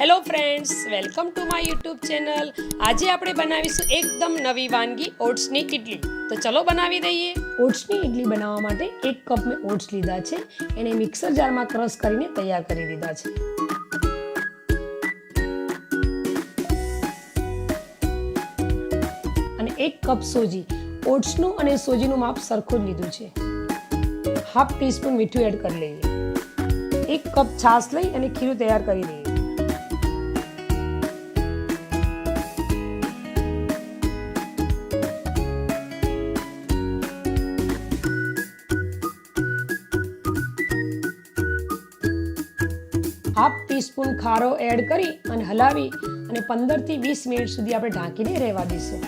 Hello friends, welcome to my YouTube channel. આજે આપણે બનાવીશું એકદમ નવી વાનગી ઓટ્સની ઇડલી. તો ચલો બનાવી દઈએ. ઓટ્સની ઇડલી બનાવવા માટે 1 કપ મેં ઓટ્સ લીધા છે. એને મિક્સર જારમાં ક્રશ કરીને તૈયાર કરી દીધા છે. અને 1 કપ સોજી. ઓટ્સનું અને સોજીનું માપ સરખું જ લીધું છે. હાફ ટીસ્પૂન મીઠું એડ કરી લઈએ. 1 કપ છાશ લઈ અને ખીરું તૈયાર કરી લઈએ. હાફ ટીસ્પૂન ખારો એડ કરી અને હલાવી અને 15 થી 20 મિનિટ સુધી આપણે ઢાંકીને રહેવા દઈશું.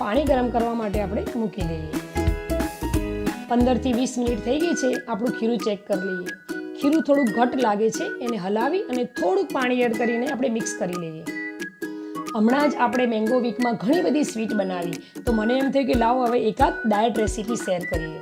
પાણી ગરમ કરવા માટે આપણે મૂકી દઈએ. 15 થી 20 મિનિટ થઈ ગઈ છે. આપણું ખીરું ચેક કરી લઈએ. ખીરું થોડું ઘટ લાગે છે. એને હલાવી અને થોડુંક પાણી એડ કરીને આપણે મિક્સ કરી લઈએ. હમણાં જ આપણે મેંગો વીકમાં ઘણી બધી સ્વીટ બનાવી, તો મને એમ થયું કે લાવો હવે એકાદ ડાયટ રેસીપી શેર કરીએ.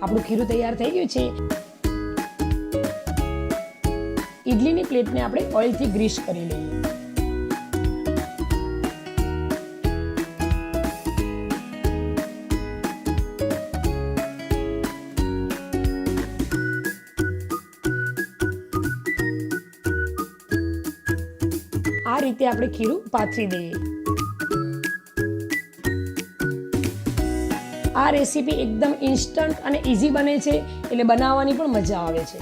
આપણું ખીરું તૈયાર થઈ ગયું છે. ઇડલીની પ્લેટને આપણે ઓઇલથી ગ્રીસ કરી લઈએ. આ રીતે આપણે ખીરું પાથરી દઈએ. આ રેસીપી એકદમ ઇન્સ્ટન્ટ અને ઇઝી બને છે, એટલે બનાવવાની પણ મજા આવે છે.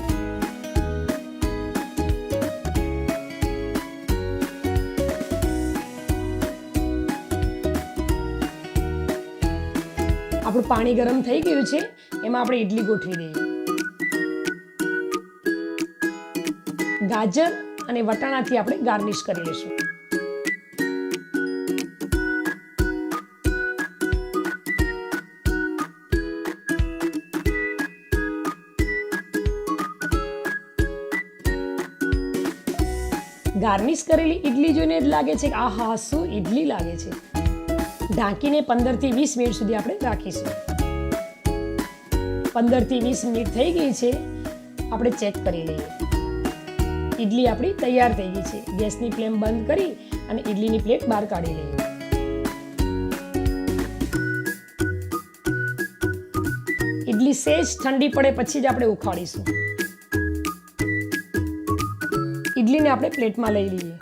આપણું પાણી ગરમ થઈ ગયું છે. એમાં આપણે ઇડલી ગોઠવી દઈએ. ગાજર અને વટાણાથી આપણે ગાર્નિશ કરી લઈશું. ગાર્નિશ કરેલી ઇડલી જોઈને જ લાગે છે કે આહા, શું ઇડલી લાગે છે. ઢાંકીને 15 થી 20 મિનિટ સુધી આપણે રાખીશું. 15 થી 20 મિનિટ થઈ ગઈ છે. આપણે ચેક કરી લઈએ. ઇડલી આપણી તૈયાર થઈ ગઈ છે. ગેસની ફ્લેમ બંધ કરી અને ઇડલીની પ્લેટ બહાર કાઢી લઈએ. ઇડલી સહેજ ઠંડી પડે પછી જ આપણે ઉખાડીશું. ઇડલીને આપણે પ્લેટમાં લઈ લઈએ.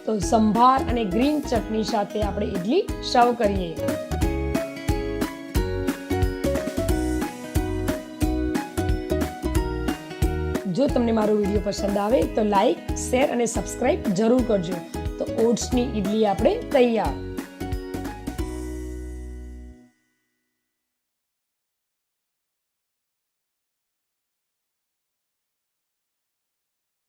તો સંભાર અને ગ્રીન ચટણી સાથે આપણે ઇડલી સર્વ કરીએ. જો તમને મારો વિડીયો પસંદ આવે તો લાઈક, શેર અને સબસ્ક્રાઇબ જરૂર કરજો. તો ઓટ્સની ઇડલી આપણે તૈયાર.